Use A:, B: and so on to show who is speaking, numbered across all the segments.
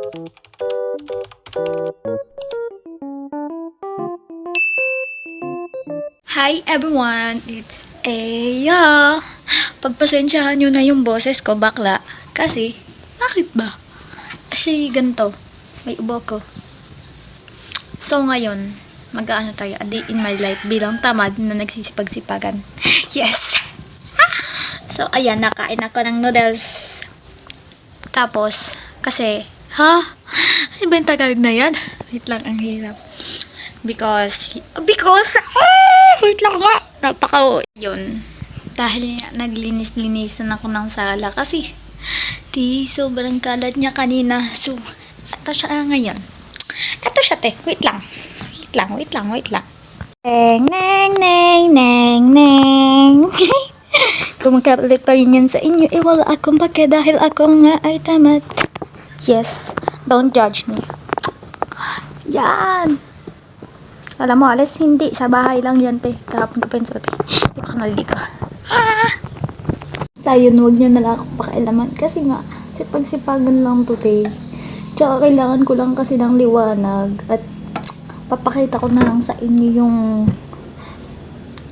A: Hi everyone, it's Aya. Pagpasensyahan nyo na yung boses ko, bakla. Kasi, bakit ba? Kasi ganito, may ubo ko. So ngayon, mag-aano tayo, a day in my life bilang tamad na nagsisipag-sipagan. Yes! So ayan, nakain ako ng noodles. Tapos, kasi, ano ba yung Tagalog na yan? Wait lang, ang hirap. Because, wait lang nga. Yun. Dahil naglinis-linisan ako ng sala kasi, sobrang kalat niya kanina. So, ito siya ngayon. Ito siya, te. Wait lang. Neng, neng, neng, neng, neng. Kung magkapalit pa rin yan sa inyo, wala akong pake dahil ako nga ay tamad. Yes, don't judge me. Yan. Alam mo, alas hindi. Sa bahay lang yan, te. Kahapon ko penso, te. Di ko naliligo. So, yun, huwag nyo nalang akong pakialaman. Kasi nga, sipag-sipagan lang to, te. Tsaka kailangan ko lang kasi ng liwanag. At papakita ko na lang sa inyo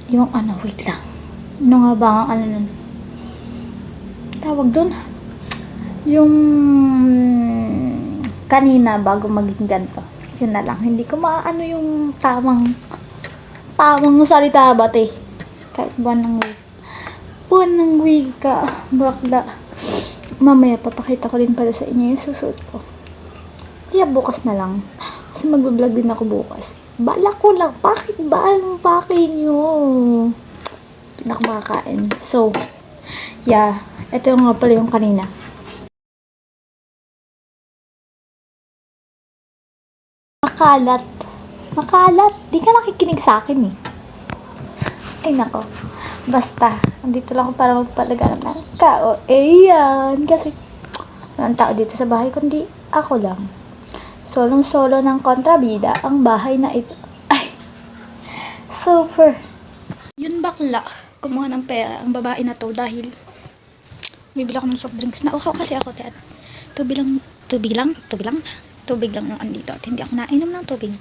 A: yung ano, wait lang. Ano nga ba ang ano nun? Tawag dun? Yung kanina bago maging ganito. Yun na lang. Hindi ko maano yung tamang salita ba, te. Kahit buwan ng wig ka, bakla. Mamaya papakita ko din pala sa inyo yung susuot ko. Kaya bukas na lang. Kasi mag-vlog din ako bukas. Bala ko lang. Bakit ba? Anong pake nyo? Hindi na ako makakain. So, yeah. Ito nga pala yung kanina. Makalat. Di ka nakikinig sa akin eh. Ay nako. Basta, andito lang ako para magpalagalan ng kao. Ayan. Kasi, walang tao dito sa bahay kundi ako lang. Solong-solo ng kontrabida ang bahay na ito. Ay. Super. Yun bakla. Kumuha ng pera ang babae na to dahil bibili ako ng soft drinks. Nauhaw kasi ako, te. Tubig lang yung andito at hindi ako nainom ng tubig.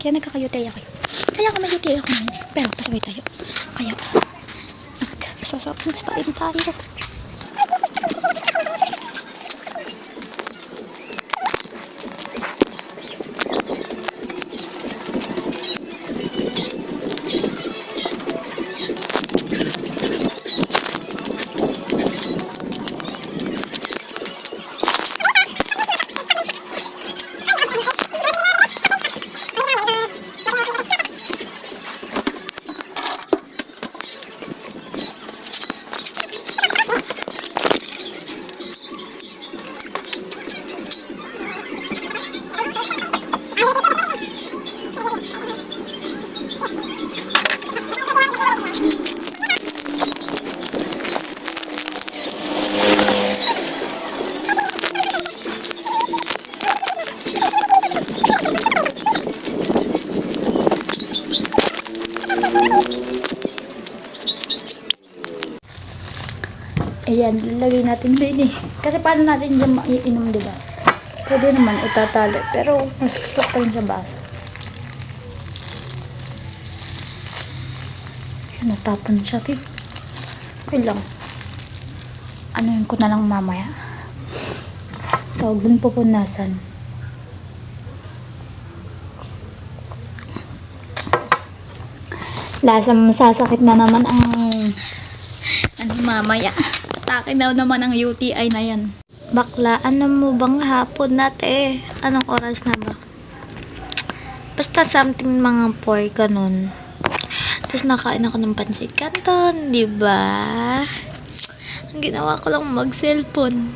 A: Kaya nagkakayutay ako. Kaya ako mayutay ako ngayon. Pero pasaway tayo. Kaya sasap pa rin tayo. Ayan, lalagay natin din eh. Kasi paano natin yung iinom, diba? Pwede naman itatali. Pero, masusunod pa rin sa baso. Ayan, natapon siya. Okay lang. Ano yun ko na lang mamaya. Tawag dun pupunasan. Lasang masasakit na naman ang mamaya. Atake daw naman ang UTI na yan. Bakla, ano mo bang hapon natin? Anong oras na ba? Basta something mga 4 ganun. Tapos nakain ako ng pansit canton, diba? Ang ginawa ko lang mag-cellphone.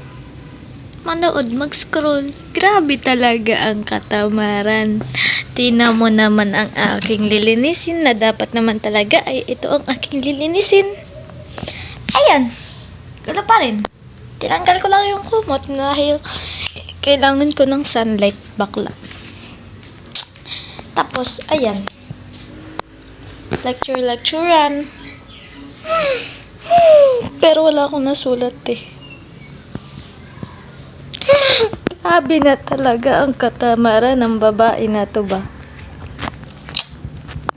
A: Manood, mag-scroll. Grabe talaga ang katamaran. Tingnan mo naman ang aking lilinisin na dapat naman talaga ay ito ang aking lilinisin. Ayan. Gala pa rin. Tinanggal ko lang yung kumot dahil kailangan ko ng sunlight, bakla. Tapos, ayan. Lecturean. Pero wala akong nasulat eh. Abi na talaga ang katamaran ng babae na to ba?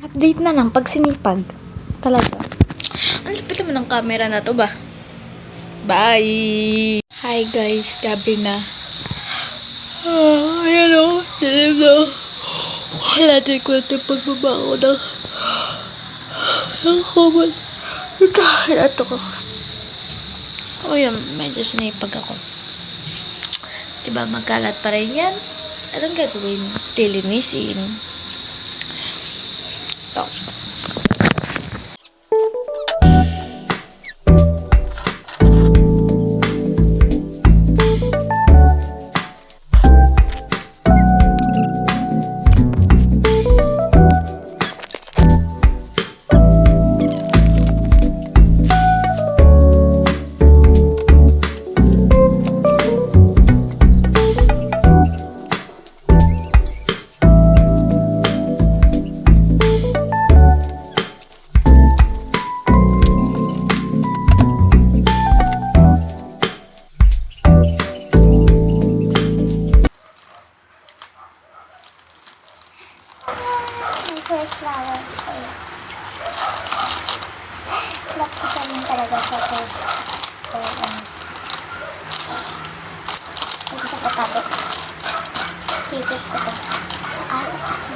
A: Update na lang pag sinipag. Talaga. Ang lupit naman ng camera na to ba? Bye! Hi guys, gabi na. Ayan o, dilim na. Wala din ko natin pagbaba ko ng kuman. Ito ko. O yan, medyo sinipag ako. Diba magkalat pa rin yan? Anong gagawin? Lilinisin. Ito.
B: Fresh flower. Okay. Love ko din talaga siya to. Hindi siya katabi. Tisip ko to. Sa araw ako.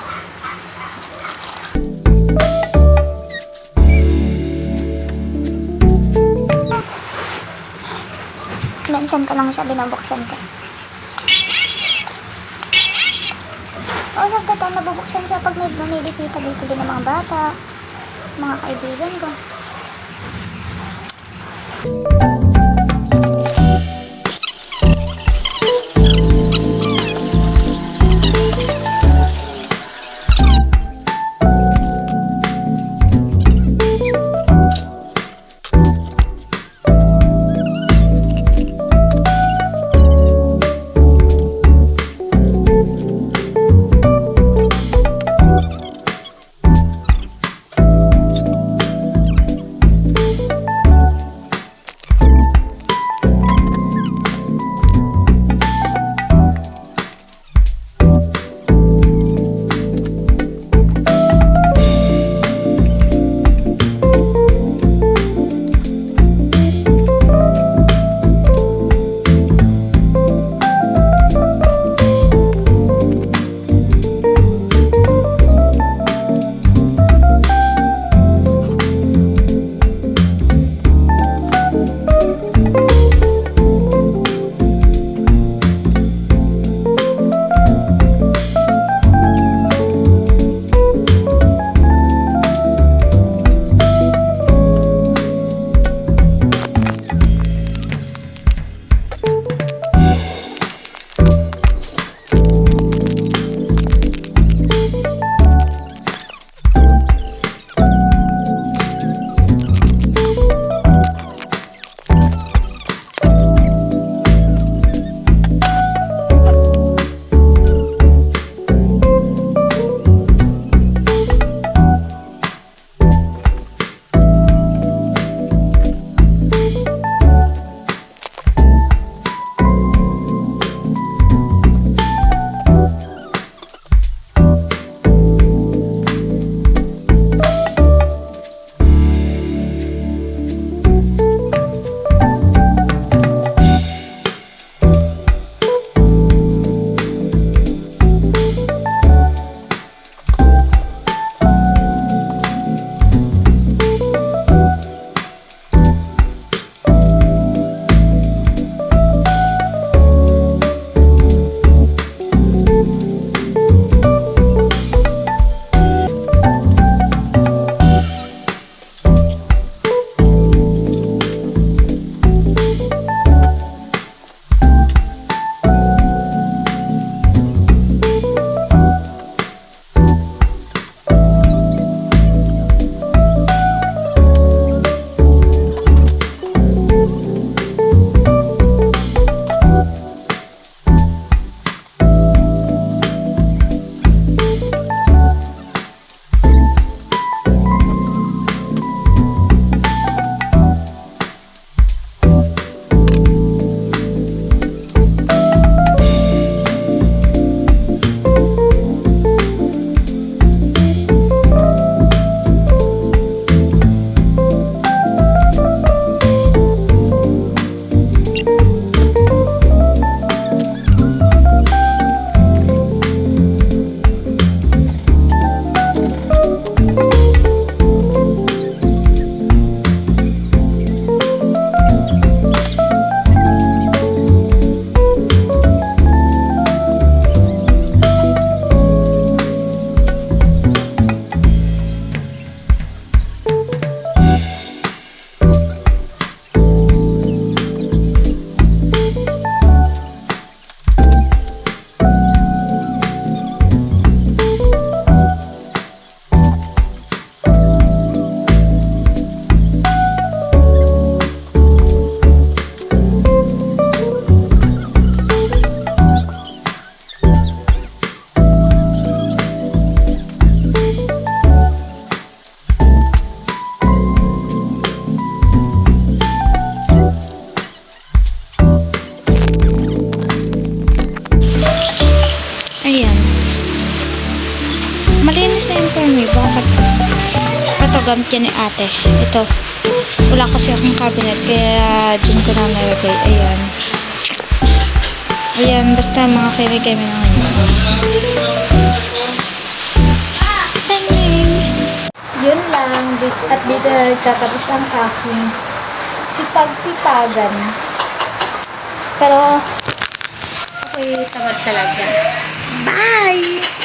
B: Minsan ko lang siya binubuksan ko. Most of the time, nabubuksan siya pag may bumibisita dito din ng mga bata, mga kaibigan ko.
A: may baka ito gamit yan ni ate. Ito. Wala kasi akong cabinet kaya dyan ko na nalagay. Ayan. Ayan, basta mga keme-keme na ngayon. Yun lang. At dito nagtatapos ang aking sipag-sipagan. Pero, ako'y tamad talaga. Bye!